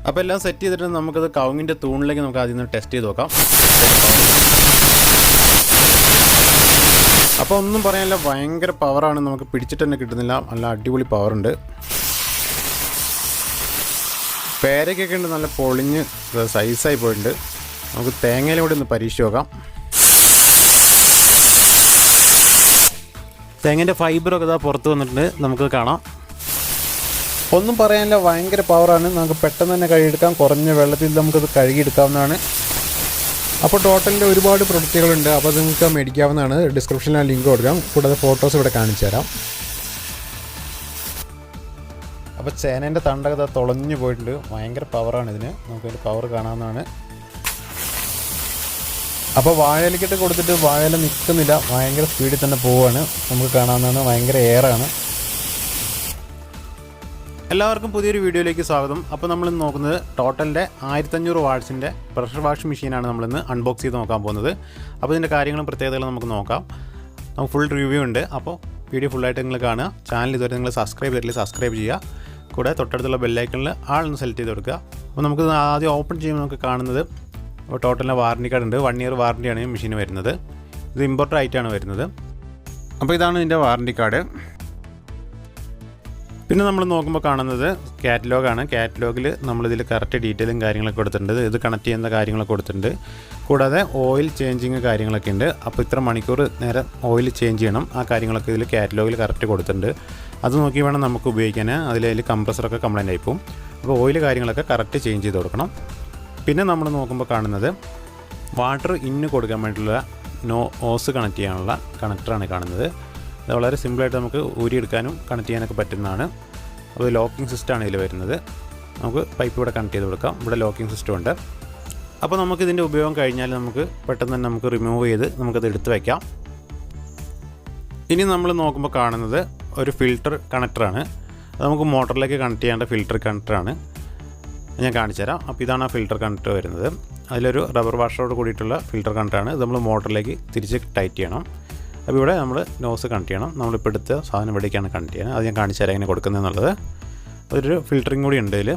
അപ്പോൾ എല്ലാം സെറ്റ് ചെയ്തിട്ട് നമുക്കത് കവുങ്ങിൻ്റെ തൂണിലേക്ക് നമുക്ക് ആദ്യം ടെസ്റ്റ് ചെയ്ത് നോക്കാം. അപ്പോൾ ഒന്നും പറയാനില്ല, ഭയങ്കര പവറാണ്. നമുക്ക് പിടിച്ചിട്ട് തന്നെ കിട്ടുന്നില്ല, നല്ല അടിപൊളി പവറുണ്ട്. പേരയ്ക്കൊക്കെ ഉണ്ട്, നല്ല പൊളിഞ്ഞ് സൈസായി പോയിട്ടുണ്ട്. നമുക്ക് തേങ്ങയിലും കൂടി ഒന്ന് പരീക്ഷിച്ച് നോക്കാം. തേങ്ങേൻ്റെ ഫൈബറൊക്കെ ഇതാ പുറത്ത് വന്നിട്ടുണ്ട്, നമുക്ക് കാണാം. ഒന്നും പറയാനില്ല, ഭയങ്കര പവറാണ്. നമുക്ക് പെട്ടെന്ന് തന്നെ കഴുകിയെടുക്കാം, കുറഞ്ഞ വെള്ളത്തിൽ നമുക്കത് കഴുകിയെടുക്കാവുന്നതാണ്. അപ്പോൾ ടോട്ടലിൽ ഒരുപാട് പ്രൊഡക്റ്റുകളുണ്ട്, അപ്പോൾ അത് നിങ്ങൾക്ക് മേടിക്കാവുന്നതാണ്. ഡിസ്ക്രിപ്ഷനിൽ ലിങ്ക് കൊടുക്കാം, കൂടാതെ ഫോട്ടോസ് ഇവിടെ കാണിച്ചു തരാം. അപ്പോൾ ചേനേൻ്റെ തണ്ടൊക്കെ തുളഞ്ഞു പോയിട്ടുണ്ട്, ഭയങ്കര പവറാണ് ഇതിന്. നമുക്കതിൻ്റെ പവർ കാണാവുന്നതാണ്. അപ്പോൾ വാഴയിലേക്കിട്ട് കൊടുത്തിട്ട് വാഴയില നിൽക്കുന്നില്ല, ഭയങ്കര സ്പീഡിൽ തന്നെ പോവുകയാണ്, നമുക്ക് കാണാവുന്നതാണ്. ഭയങ്കര എയറാണ്. എല്ലാവർക്കും പുതിയൊരു വീഡിയോയിലേക്ക് സ്വാഗതം. അപ്പോൾ നമ്മളിന്ന് നോക്കുന്നത് ടോട്ടലിൻ്റെ 1500 വാട്ട്സിൻ്റെ പ്രഷർ വാഷ് മെഷീനാണ് നമ്മളിന്ന് അൺബോക്സ് ചെയ്ത് നോക്കാൻ പോകുന്നത്. അപ്പോൾ ഇതിൻ്റെ കാര്യങ്ങളും പ്രത്യേകതകളും നമുക്ക് നോക്കാം. നമുക്ക് ഫുൾ റിവ്യൂ ഉണ്ട്, അപ്പോൾ വീഡിയോ ഫുള്ളായിട്ട് നിങ്ങൾ കാണുക. ചാനൽ ഇതുവരെ നിങ്ങൾ സബ്സ്ക്രൈബ് ചെയ്തില്ല, സബ്സ്ക്രൈബ് ചെയ്യുക. കൂടെ തൊട്ടടുത്തുള്ള ബെല്ലൈക്കണിൽ ആളൊന്ന് സെലക്ട് ചെയ്ത് കൊടുക്കുക. അപ്പോൾ നമുക്ക് ആദ്യം ഓപ്പൺ ചെയ്യുമ്പോൾ നമുക്ക് കാണുന്നത് ടോട്ടലിൻ്റെ വാറണ്ടി കാർഡ് ഉണ്ട്. 1 ഇയർ വാറണ്ടിയാണ് ഈ മെഷീൻ വരുന്നത്. ഇത് ഇമ്പോർട്ടഡ് ആയിട്ടാണ് വരുന്നത്. അപ്പോൾ ഇതാണ് ഇതിൻ്റെ വാറണ്ടി കാർഡ്. പിന്നെ നമ്മൾ നോക്കുമ്പോൾ കാണുന്നത് കാറ്റലോഗാണ്. കാറ്റലോഗിൽ നമ്മളിതിൽ കറക്റ്റ് ഡീറ്റെയിലും കാര്യങ്ങളൊക്കെ കൊടുത്തിട്ടുണ്ട്. ഇത് കണക്ട് ചെയ്യുന്ന കാര്യങ്ങളൊക്കെ കൊടുത്തിട്ടുണ്ട്. കൂടാതെ ഓയിൽ ചേഞ്ചിങ് കാര്യങ്ങളൊക്കെ ഉണ്ട്. അപ്പോൾ ഇത്ര മണിക്കൂർ നേരം ഓയിൽ ചേഞ്ച് ചെയ്യണം, ആ കാര്യങ്ങളൊക്കെ ഇതിൽ കാറ്റലോഗിൽ കറക്റ്റ് കൊടുത്തിട്ടുണ്ട്. അത് നോക്കി വേണം നമുക്ക് ഉപയോഗിക്കാൻ. അതിൽ കംപ്രസറൊക്കെ കംപ്ലൈൻ്റ് ആയിപ്പോവും. അപ്പോൾ ഓയിൽ കാര്യങ്ങളൊക്കെ കറക്റ്റ് ചേഞ്ച് ചെയ്ത് കൊടുക്കണം. പിന്നെ നമ്മൾ നോക്കുമ്പോൾ കാണുന്നത് വാട്ടർ ഇന്ന് കൊടുക്കാൻ വേണ്ടിയിട്ടുള്ള ഓസ് കണക്ട് ചെയ്യാനുള്ള കണക്ടറാണ് കാണുന്നത്. ഇത് വളരെ സിമ്പിളായിട്ട് നമുക്ക് ഊരിയെടുക്കാനും കണക്ട് ചെയ്യാനൊക്കെ പറ്റുന്നതാണ്. അത് ലോക്കിംഗ് സിസ്റ്റമാണ് ഇതിൽ വരുന്നത്. നമുക്ക് പൈപ്പ് ഇവിടെ കണക്ട് ചെയ്ത് കൊടുക്കാം. ഇവിടെ ലോക്കിംഗ് സിസ്റ്റം ഉണ്ട്. അപ്പോൾ നമുക്കിതിൻ്റെ ഉപയോഗം കഴിഞ്ഞാൽ നമുക്ക് പെട്ടെന്ന് തന്നെ നമുക്ക് റിമൂവ് ചെയ്ത് നമുക്കത് എടുത്ത് വയ്ക്കാം. ഇനി നമ്മൾ നോക്കുമ്പോൾ കാണുന്നത് ഒരു ഫിൽട്ടർ കണക്ടറാണ്. അത് നമുക്ക് മോട്ടറിലേക്ക് കണക്ട് ചെയ്യേണ്ട ഫിൽട്ടർ കണക്ടറാണ്. ഞാൻ കാണിച്ചു തരാം. അപ്പോൾ ഇതാണ് ആ ഫിൽട്ടർ കണക്ടർ വരുന്നത്. അതിലൊരു റബ്ബർ വാഷറോട് കൂടിയിട്ടുള്ള ഫിൽട്ടർ കണക്ടറാണ്. ഇത് നമ്മൾ മോട്ടറിലേക്ക് തിരിച്ച് ടൈറ്റ് ചെയ്യണം. അപ്പോൾ ഇവിടെ നമ്മൾ നോസ് കണക്ട് ചെയ്യണം. നമ്മളിപ്പോൾ എടുത്ത സാധനം ഇവിടേക്കാണ് കണക്ട് ചെയ്യുന്നത്. അത് ഞാൻ കാണിച്ചു തരാം എങ്ങനെ കൊടുക്കുന്നതെന്നുള്ളത്. അതൊരു ഫിൽറ്ററിങ് കൂടി ഉണ്ട് ഇതിൽ.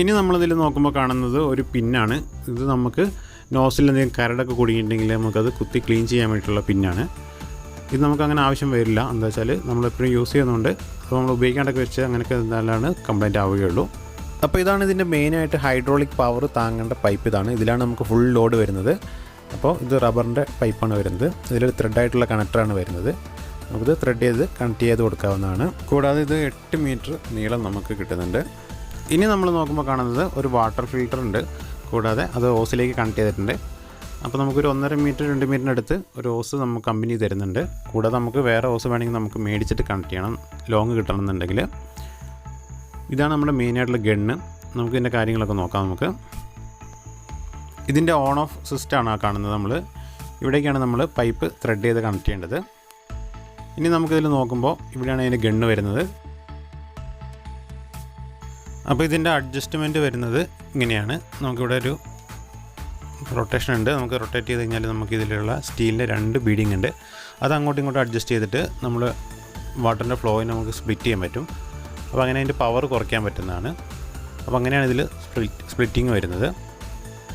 ഇനി നമ്മളിതിൽ നോക്കുമ്പോൾ കാണുന്നത് ഒരു പിന്നാണ്. ഇത് നമുക്ക് നോസിൽ എന്തെങ്കിലും കരടൊക്കെ കുടുങ്ങിയിട്ടുണ്ടെങ്കിൽ നമുക്കത് കുത്തി ക്ലീൻ ചെയ്യാൻ വേണ്ടിയിട്ടുള്ള പിന്നാണ്. ഇത് നമുക്കങ്ങനെ ആവശ്യം വരില്ല. എന്താ വെച്ചാൽ നമ്മളെപ്പോഴും യൂസ് ചെയ്യുന്നതുകൊണ്ട് അപ്പോൾ നമ്മൾ ഉപയോഗിക്കാണ്ടൊക്കെ വെച്ച് അങ്ങനെയൊക്കെ എന്തായാലാണ് കംപ്ലൈൻറ്റ് ആവുകയുള്ളൂ. അപ്പോൾ ഇതാണ് ഇതിൻ്റെ മെയിനായിട്ട് ഹൈഡ്രോളിക് പവർ താങ്ങേണ്ട പൈപ്പ്. ഇതാണ്, ഇതിലാണ് നമുക്ക് ഫുൾ ലോഡ് വരുന്നത്. അപ്പോൾ ഇത് റബ്ബറിൻ്റെ പൈപ്പാണ് വരുന്നത്. ഇതിൽ ത്രെഡായിട്ടുള്ള കണക്ടറാണ് വരുന്നത്. നമുക്കിത് ത്രെഡ് ചെയ്ത് കണക്ട് ചെയ്ത് കൊടുക്കാവുന്നതാണ്. കൂടാതെ ഇത് 8 മീറ്റർ നീളം നമുക്ക് കിട്ടുന്നുണ്ട്. ഇനി നമ്മൾ നോക്കുമ്പോൾ കാണുന്നത് ഒരു വാട്ടർ ഫിൽറ്റർ ഉണ്ട്. കൂടാതെ അത് ഓസിലേക്ക് കണക്ട് ചെയ്തിട്ടുണ്ട്. അപ്പോൾ നമുക്കൊരു 1.5 മീറ്റർ 2 മീറ്ററിനടുത്ത് ഒരു ഓസ് നമുക്ക് കമ്പനി തരുന്നുണ്ട്. കൂടാതെ നമുക്ക് വേറെ ഓസ് വേണമെങ്കിൽ നമുക്ക് മേടിച്ചിട്ട് കണക്ട് ചെയ്യണം, ലോങ് കിട്ടണമെന്നുണ്ടെങ്കിൽ. ഇതാണ് നമ്മുടെ മെയിനായിട്ടുള്ള ഗണ്ണ്. നമുക്ക് ഇതിൻ്റെ കാര്യങ്ങളൊക്കെ നോക്കാം. നമുക്ക് ഇതിൻ്റെ ഓൺ ഓഫ് സിസ്റ്റമാണ് ആ കാണുന്നത്. നമ്മൾ ഇവിടേക്കാണ് നമ്മൾ പൈപ്പ് ത്രെഡ് ചെയ്ത് കണക്ട് ചെയ്യേണ്ടത്. ഇനി നമുക്കിതിൽ നോക്കുമ്പോൾ ഇവിടെയാണ് അതിൻ്റെ ഗണ്ണ് വരുന്നത്. അപ്പോൾ ഇതിൻ്റെ അഡ്ജസ്റ്റ്മെൻറ്റ് വരുന്നത് ഇങ്ങനെയാണ്. നമുക്കിവിടെ ഒരു റൊട്ടേഷൻ ഉണ്ട്. നമുക്ക് റൊട്ടേറ്റ് ചെയ്ത് കഴിഞ്ഞാൽ നമുക്കിതിലുള്ള സ്റ്റീലിൻ്റെ 2 ബീഡിങ് ഉണ്ട്. അത് അങ്ങോട്ടും ഇങ്ങോട്ടും അഡ്ജസ്റ്റ് ചെയ്തിട്ട് നമ്മൾ വാട്ടറിൻ്റെ ഫ്ലോയിന് നമുക്ക് സ്പ്ലിറ്റ് ചെയ്യാൻ പറ്റും. അപ്പോൾ അങ്ങനെ അതിൻ്റെ പവർ കുറയ്ക്കാൻ പറ്റുന്നതാണ്. അപ്പോൾ അങ്ങനെയാണ് ഇതിൽ സ്പ്ലിറ്റിങ് വരുന്നത്.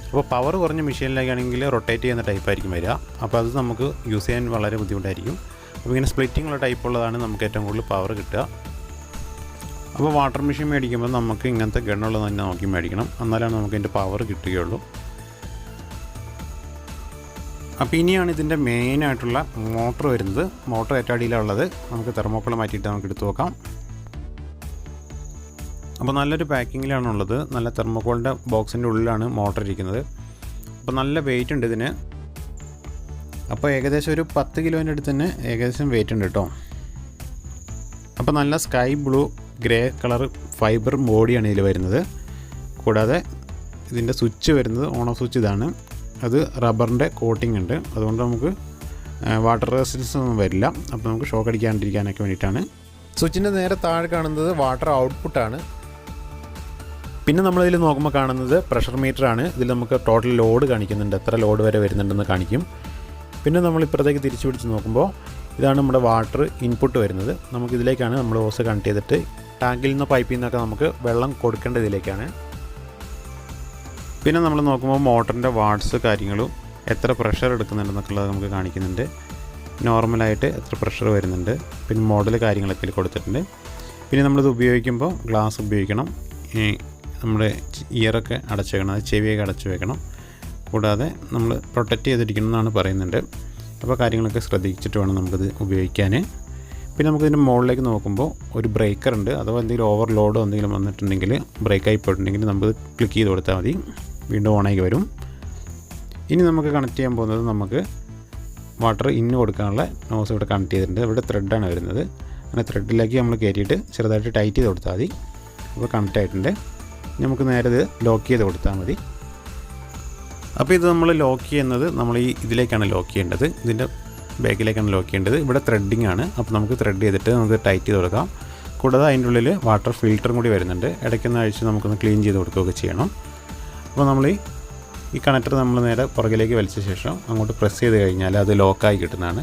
അപ്പോൾ പവർ കുറഞ്ഞ മെഷീനിലേക്കാണെങ്കിൽ റൊട്ടേറ്റ് ചെയ്യുന്ന ടൈപ്പായിരിക്കും വരിക. അപ്പോൾ അത് നമുക്ക് യൂസ് ചെയ്യാൻ വളരെ ബുദ്ധിമുട്ടായിരിക്കും. അപ്പോൾ ഇങ്ങനെ സ്പ്ലിറ്റിംഗ് ഉള്ള ടൈപ്പുള്ളതാണ് നമുക്ക് ഏറ്റവും കൂടുതൽ പവർ കിട്ടുക. അപ്പോൾ വാട്ടർ മെഷീൻ മേടിക്കുമ്പോൾ നമുക്ക് ഇങ്ങനത്തെ ഗണ്ണുള്ളത് തന്നെ നോക്കി മേടിക്കണം, എന്നാലാണ് നമുക്ക് ഇതിൻ്റെ പവർ കിട്ടുകയുള്ളൂ. അപ്പോൾ ഇനിയാണ് ഇതിൻ്റെ മെയിനായിട്ടുള്ള മോട്ടർ വരുന്നത്. മോട്ടർ ഏറ്റവും അടിയിലുള്ളത്. നമുക്ക് തെർമോക്കോൾ മാറ്റിയിട്ട് നമുക്ക് എടുത്ത് നോക്കാം. അപ്പോൾ നല്ലൊരു പാക്കിങ്ങിലാണുള്ളത്. നല്ല തെർമോക്കോളിൻ്റെ ബോക്സിൻ്റെ ഉള്ളിലാണ് മോട്ടർ ഇരിക്കുന്നത്. അപ്പോൾ നല്ല വെയിറ്റ് ഉണ്ട് ഇതിന്. അപ്പോൾ ഏകദേശം ഒരു 10 കിലോൻ്റെ അടുത്ത് തന്നെ ഏകദേശം വെയിറ്റ് ഉണ്ട് കേട്ടോ. അപ്പോൾ നല്ല sky blue grey colour fibre ബോഡിയാണ് ഇതിൽ വരുന്നത്. കൂടാതെ ഇതിൻ്റെ സ്വിച്ച് വരുന്നത് ഓൺ ഓഫ് സ്വിച്ച് ഇതാണ്. അത് റബ്ബറിൻ്റെ കോട്ടിംഗ് ഉണ്ട്. അതുകൊണ്ട് നമുക്ക് വാട്ടർ റെസിസ്റ്റൻസ് ഒന്നും വരില്ല. അപ്പോൾ നമുക്ക് ഷോക്ക് അടിക്കാണ്ടിരിക്കാനൊക്കെ വേണ്ടിയിട്ടാണ്. സ്വിച്ചിൻ്റെ നേരെ താഴെ കാണുന്നത് വാട്ടർ ഔട്ട്പുട്ടാണ്. പിന്നെ നമ്മളിതിൽ നോക്കുമ്പോൾ കാണുന്നത് പ്രഷർ മീറ്ററാണ്. ഇതിൽ നമുക്ക് ടോട്ടൽ ലോഡ് കാണിക്കുന്നുണ്ട്, എത്ര ലോഡ് വരെ വരുന്നുണ്ടെന്ന് കാണിക്കും. പിന്നെ നമ്മൾ ഇപ്പുറത്തേക്ക് തിരിച്ചു പിടിച്ച് നോക്കുമ്പോൾ ഇതാണ് നമ്മുടെ വാട്ടർ ഇൻപുട്ട് വരുന്നത്. നമുക്കിതിലേക്കാണ് നമ്മൾ ഓസ് കണക്ട് ചെയ്തിട്ട് ടാങ്കിൽ നിന്ന് പൈപ്പിൽ നിന്നൊക്കെ നമുക്ക് വെള്ളം കൊടുക്കേണ്ട ഇതിലേക്കാണ്. പിന്നെ നമ്മൾ നോക്കുമ്പോൾ മോട്ടറിൻ്റെ വാട്ട്സ് കാര്യങ്ങളും എത്ര പ്രഷർ എടുക്കുന്നുണ്ടെന്നൊക്കെയുള്ളത് നമുക്ക് കാണിക്കുന്നുണ്ട്. നോർമലായിട്ട് എത്ര പ്രഷർ വരുന്നുണ്ട്, പിന്നെ മോഡൽ കാര്യങ്ങളൊക്കെ കൊടുത്തിട്ടുണ്ട്. പിന്നെ നമ്മളിത് ഉപയോഗിക്കുമ്പോൾ ഗ്ലാസ് ഉപയോഗിക്കണം, നമ്മുടെ ഇയറൊക്കെ അടച്ചു വെക്കണം, അത് ചെവിയൊക്കെ അടച്ചു വെക്കണം. കൂടാതെ നമ്മൾ പ്രൊട്ടക്റ്റ് ചെയ്തിരിക്കണം എന്നാണ് പറയുന്നുണ്ട്. അപ്പോൾ കാര്യങ്ങളൊക്കെ ശ്രദ്ധിച്ചിട്ട് വേണം നമുക്കിത് ഉപയോഗിക്കാൻ. പിന്നെ നമുക്കിതിൻ്റെ മുകളിലേക്ക് നോക്കുമ്പോൾ ഒരു ബ്രേക്കർ ഉണ്ട്. അഥവാ എന്തെങ്കിലും ഓവർലോഡോ എന്തെങ്കിലും വന്നിട്ടുണ്ടെങ്കിൽ, ബ്രേക്കായി പോയിട്ടുണ്ടെങ്കിൽ നമുക്ക് ക്ലിക്ക് ചെയ്ത് കൊടുത്താൽ മതി, വീണ്ടും ഓണായി വരും. ഇനി നമുക്ക് കണക്ട് ചെയ്യാൻ പോകുന്നത്, നമുക്ക് വാട്ടർ ഇന്ന് കൊടുക്കാനുള്ള നോസ് ഇവിടെ കണക്ട് ചെയ്തിട്ടുണ്ട്. ഇവിടെ ത്രെഡാണ് വരുന്നത്. അങ്ങനെ ത്രെഡിലേക്ക് നമ്മൾ കയറ്റിയിട്ട് ചെറുതായിട്ട് ടൈറ്റ് ചെയ്ത് കൊടുത്താൽ മതി. അപ്പോൾ കണക്റ്റ് ആയിട്ടുണ്ട്. നമുക്ക് നേരെ ഇത് ലോക്ക് ചെയ്ത് കൊടുത്താൽ മതി. അപ്പോൾ ഇത് നമ്മൾ ലോക്ക് ചെയ്യുന്നത് നമ്മൾ ഇതിലേക്കാണ് ലോക്ക് ചെയ്യേണ്ടത്, ഇതിൻ്റെ ബാക്കിലേക്കാണ് ലോക്ക് ചെയ്യേണ്ടത്. ഇവിടെ ത്രെഡിങ് ആണ്. അപ്പോൾ നമുക്ക് ത്രെഡ് ചെയ്തിട്ട് നമുക്ക് ടൈറ്റ് ചെയ്ത് കൊടുക്കാം. കൂടാതെ അതിൻ്റെ ഉള്ളിൽ വാട്ടർ ഫിൽറ്ററും കൂടി വരുന്നുണ്ട്. ഇടയ്ക്കൊന്ന് അഴിച്ച് നമുക്കൊന്ന് ക്ലീൻ ചെയ്ത് കൊടുക്കുകയൊക്കെ ചെയ്യണം. അപ്പോൾ നമ്മൾ ഈ കണക്ടർ നമ്മൾ നേരെ പുറകിലേക്ക് വലിച്ച ശേഷം അങ്ങോട്ട് പ്രസ് ചെയ്ത് കഴിഞ്ഞാൽ അത് ലോക്കായി കിട്ടുന്നതാണ്.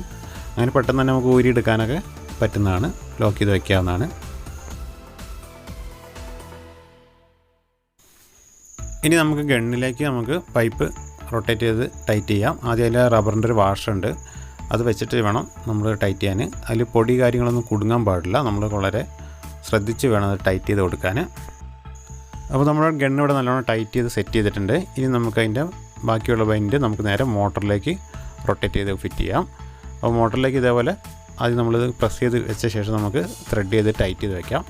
അങ്ങനെ പെട്ടെന്ന് തന്നെ നമുക്ക് ഊരിയെടുക്കാനൊക്കെ പറ്റുന്നതാണ്, ലോക്ക് ചെയ്ത് വയ്ക്കാവുന്നതാണ്. ഇനി നമുക്ക് ഗണ്ണിലേക്ക് നമുക്ക് പൈപ്പ് റൊട്ടേറ്റ് ചെയ്ത് ടൈറ്റ് ചെയ്യാം. ആദ്യം അതിൽ റബ്ബറിൻ്റെ ഒരു വാഷുണ്ട്, അത് വെച്ചിട്ട് വേണം നമ്മൾ ടൈറ്റ് ചെയ്യാൻ. അതിൽ പൊടി കാര്യങ്ങളൊന്നും കുടുങ്ങാൻ പാടില്ല, നമ്മൾ വളരെ ശ്രദ്ധിച്ച് വേണം അത് ടൈറ്റ് ചെയ്ത് കൊടുക്കാൻ. അപ്പോൾ നമ്മുടെ ഗണ്ണ് ഇവിടെ നല്ലോണം ടൈറ്റ് ചെയ്ത് സെറ്റ് ചെയ്തിട്ടുണ്ട്. ഇനി നമുക്ക് അതിൻ്റെ ബാക്കിയുള്ള ബൈൻഡ് നമുക്ക് നേരെ മോട്ടറിലേക്ക് റൊട്ടേറ്റ് ചെയ്ത് ഫിറ്റ് ചെയ്യാം. അപ്പോൾ മോട്ടറിലേക്ക് ഇതേപോലെ ആദ്യം നമ്മളിത് പ്രസ് ചെയ്ത് വെച്ച ശേഷം നമുക്ക് ത്രെഡ് ചെയ്ത് ടൈറ്റ് ചെയ്ത് വയ്ക്കാം.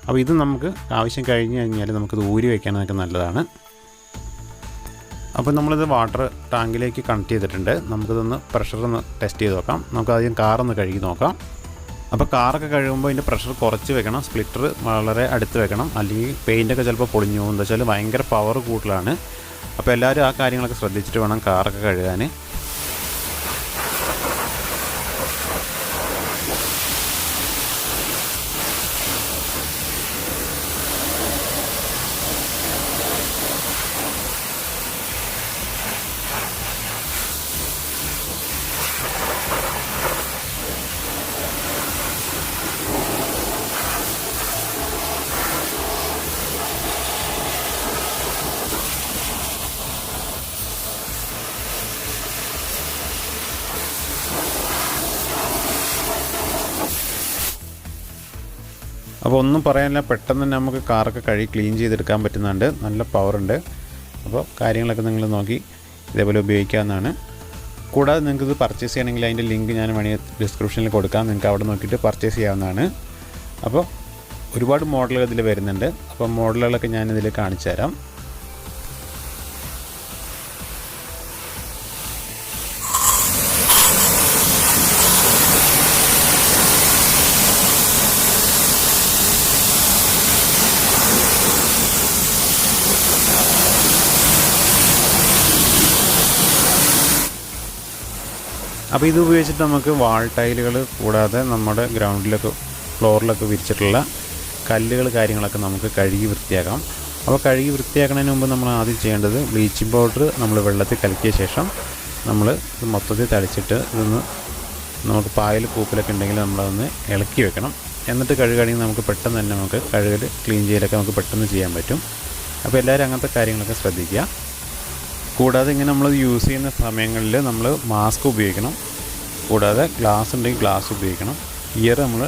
അപ്പോൾ ഇത് നമുക്ക് ആവശ്യം കഴിഞ്ഞ് കഴിഞ്ഞാൽ നമുക്കിത് ഊരി വയ്ക്കാനൊക്കെ നല്ലതാണ്. അപ്പോൾ നമ്മളിത് വാട്ടർ ടാങ്കിലേക്ക് കണക്ട് ചെയ്തിട്ടുണ്ട്. നമുക്കിതൊന്ന് പ്രഷറൊന്ന് ടെസ്റ്റ് ചെയ്ത് നോക്കാം. നമുക്ക് ആദ്യം കാറൊന്ന് കഴുകി നോക്കാം. അപ്പോൾ കാറൊക്കെ കഴുകുമ്പോൾ അതിൻ്റെ പ്രഷർ കുറച്ച് വെക്കണം, സ്പ്ലിറ്റർ വളരെ അടുത്ത് വെക്കണം, അല്ലെങ്കിൽ പെയിൻറ്റൊക്കെ ചിലപ്പോൾ പൊളിഞ്ഞു പോകും. എന്താ വെച്ചാൽ ഭയങ്കര പവർ കൂടുതലാണ്. അപ്പോൾ എല്ലാവരും ആ കാര്യങ്ങളൊക്കെ ശ്രദ്ധിച്ചിട്ട് വേണം കാറൊക്കെ കഴുകാൻ. അപ്പോൾ ഒന്നും പറയാനില്ല, പെട്ടെന്ന് തന്നെ നമുക്ക് കാറൊക്കെ കഴുകി ക്ലീൻ ചെയ്തെടുക്കാൻ പറ്റുന്നുണ്ട്, നല്ല പവറുണ്ട്. അപ്പോൾ കാര്യങ്ങളൊക്കെ നിങ്ങൾ നോക്കി ഇതേപോലെ ഉപയോഗിക്കാവുന്നതാണ്. കൂടാതെ നിങ്ങൾക്കിത് പർച്ചേസ് ചെയ്യണമെങ്കിൽ അതിൻ്റെ ലിങ്ക് ഞാൻ വേണമെങ്കിൽ ഡിസ്ക്രിപ്ഷനിൽ കൊടുക്കാം, നിങ്ങൾക്ക് അവിടെ നോക്കിയിട്ട് പർച്ചേസ് ചെയ്യാവുന്നതാണ്. അപ്പോൾ ഒരുപാട് മോഡലുകൾ ഇതിൽ വരുന്നുണ്ട്. അപ്പോൾ മോഡലുകളൊക്കെ ഞാനിതിൽ കാണിച്ചു തരാം. അപ്പോൾ ഇത് ഉപയോഗിച്ചിട്ട് നമുക്ക് വാൾ ടൈലുകൾ, കൂടാതെ നമ്മുടെ ഗ്രൗണ്ടിലൊക്കെ ഫ്ലോറിലൊക്കെ വിരിച്ചിട്ടുള്ള കല്ലുകൾ കാര്യങ്ങളൊക്കെ നമുക്ക് കഴുകി വൃത്തിയാക്കാം. അപ്പോൾ കഴുകി വൃത്തിയാക്കുന്നതിന് മുമ്പ് നമ്മൾ ആദ്യം ചെയ്യേണ്ടത് ബ്ലീച്ചിങ് പൗഡർ നമ്മൾ വെള്ളത്തിൽ കലക്കിയ ശേഷം നമ്മൾ ഇത് മൊത്തത്തിൽ തളിച്ചിട്ട് ഇതൊന്ന് നമുക്ക് പായൽ കൂപ്പിലൊക്കെ ഉണ്ടെങ്കിൽ നമ്മളതൊന്ന് ഇളക്കി വെക്കണം. എന്നിട്ട് കഴുകുകയാണെങ്കിൽ നമുക്ക് പെട്ടെന്ന് തന്നെ നമുക്ക് കഴുകൽ ക്ലീൻ ചെയ്യലൊക്കെ നമുക്ക് പെട്ടെന്ന് ചെയ്യാൻ പറ്റും. അപ്പോൾ എല്ലാവരും അങ്ങനത്തെ കാര്യങ്ങളൊക്കെ ശ്രദ്ധിക്കുക. കൂടാതെ ഇങ്ങനെ നമ്മൾ യൂസ് ചെയ്യുന്ന സമയങ്ങളിൽ നമ്മൾ മാസ്ക് ഉപയോഗിക്കണം. കൂടാതെ ഗ്ലാസ് ഉണ്ടെങ്കിൽ ഗ്ലാസ് ഉപയോഗിക്കണം. ഇയർ നമ്മൾ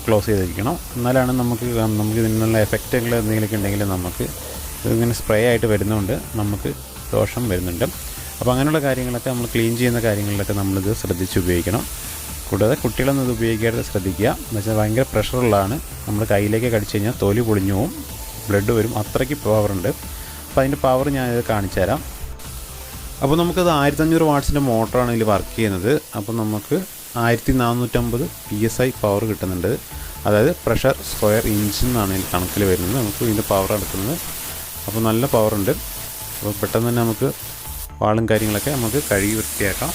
ക്ലോസ് ചെയ്തിരിക്കണം. എന്നാലാണ് നമുക്ക് ഇതിനുള്ള എഫക്റ്റുകൾ എന്തെങ്കിലുമൊക്കെ ഉണ്ടെങ്കിൽ നമുക്ക് ഇതിങ്ങനെ സ്പ്രേ ആയിട്ട് വരുന്നതുകൊണ്ട് നമുക്ക് ദോഷം വരുന്നുണ്ട്. അപ്പോൾ അങ്ങനെയുള്ള കാര്യങ്ങളൊക്കെ നമ്മൾ ക്ലീൻ ചെയ്യുന്ന കാര്യങ്ങളിലൊക്കെ നമ്മളിത് ശ്രദ്ധിച്ച് ഉപയോഗിക്കണം. കൂടാതെ കുട്ടികളൊന്നും ഇത് ഉപയോഗിക്കാതെ ശ്രദ്ധിക്കുക. എന്ന് വെച്ചാൽ ഭയങ്കര പ്രഷറുള്ളതാണ്. നമ്മൾ കയ്യിലേക്ക് കടിച്ചു കഴിഞ്ഞാൽ തൊലി പൊളിഞ്ഞു പോവും, ബ്ലഡ് വരും, അത്രയ്ക്ക് പവറുണ്ട്. അപ്പോൾ അതിൻ്റെ പവർ ഞാനിത് കാണിച്ചു തരാം. അപ്പോൾ നമുക്കത് 1500 വാട്ട്സിൻ്റെ മോട്ടറാണ് ഇതിൽ വർക്ക് ചെയ്യുന്നത്. അപ്പോൾ നമുക്ക് 1450 PSI പവർ കിട്ടുന്നുണ്ട്. അതായത് പ്രഷർ സ്ക്വയർ ഇഞ്ച് എന്നാണ് ഇതിൽ കണക്കിൽ വരുന്നത്. നമുക്ക് ഇതിൻ്റെ പവർ എടുക്കുന്നത്. അപ്പോൾ നല്ല പവറുണ്ട്. അപ്പോൾ പെട്ടെന്ന് തന്നെ നമുക്ക് വാളും കാര്യങ്ങളൊക്കെ നമുക്ക് കഴുകി വൃത്തിയാക്കാം.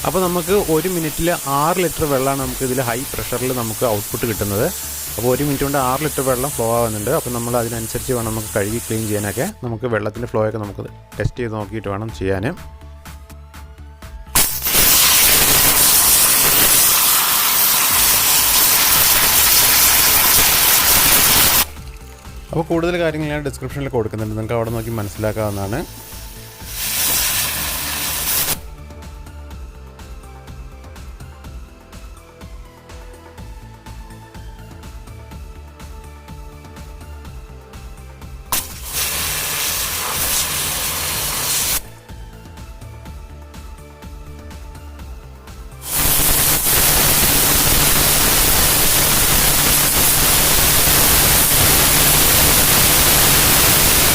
അപ്പോൾ നമുക്ക് 1 മിനിറ്റിൽ 6 ലിറ്റർ വെള്ളമാണ് നമുക്ക് ഇതിൽ ഹൈ പ്രഷറിൽ നമുക്ക് ഔട്ട്പുട്ട് കിട്ടുന്നത്. അപ്പോൾ 1 മിനിറ്റ് കൊണ്ട് 6 ലിറ്റർ വെള്ളം ഫ്ലോ ആവുന്നുണ്ട്. അപ്പോൾ നമ്മൾ അതിനനുസരിച്ച് വേണം നമുക്ക് കഴുകി ക്ലീൻ ചെയ്യാനൊക്കെ. നമുക്ക് വെള്ളത്തിൻ്റെ ഫ്ലോ ഒക്കെ നമുക്ക് ടെസ്റ്റ് ചെയ്ത് നോക്കിയിട്ട് വേണം ചെയ്യാൻ. അപ്പോൾ കൂടുതൽ കാര്യങ്ങൾ ഞാൻ ഡിസ്ക്രിപ്ഷനിൽ കൊടുക്കുന്നുണ്ട്, നിങ്ങൾക്ക് അവിടെ നോക്കി മനസ്സിലാക്കാവുന്നതാണ്.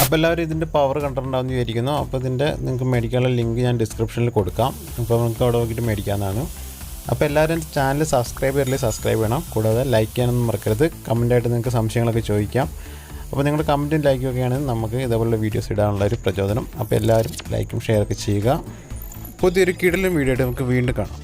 അപ്പോൾ എല്ലാവരും ഇതിൻ്റെ പവർ കണ്ടിട്ടുണ്ടാകുമെന്ന് വിചാരിക്കുന്നു. അപ്പോൾ ഇതിൻ്റെ നിങ്ങൾക്ക് മേടിക്കാനുള്ള ലിങ്ക് ഞാൻ ഡിസ്ക്രിപ്ഷനിൽ കൊടുക്കാം. അപ്പോൾ നിങ്ങൾക്ക് അവിടെ നോക്കിയിട്ട് മേടിക്കാവുന്നതാണ്. അപ്പോൾ എല്ലാവരും ചാനൽ സബ്സ്ക്രൈബ് ചെയ്യണം. കൂടാതെ ലൈക്ക് ചെയ്യാനൊന്നും മറക്കരുത്. കമൻറ്റായിട്ട് നിങ്ങൾക്ക് സംശയങ്ങളൊക്കെ ചോദിക്കാം. അപ്പോൾ നിങ്ങളുടെ കമൻറ്റും ലൈക്കും ഒക്കെ ആണെങ്കിൽ നമുക്ക് ഇതേപോലുള്ള വീഡിയോസ് ഇടാനുള്ള ഒരു പ്രചോദനം. അപ്പോൾ എല്ലാവരും ലൈക്കും ഷെയറൊക്കെ ചെയ്യുക. പുതിയൊരു കിടിലൻ വീഡിയോ ആയിട്ട് നമുക്ക് വീണ്ടും കാണാം.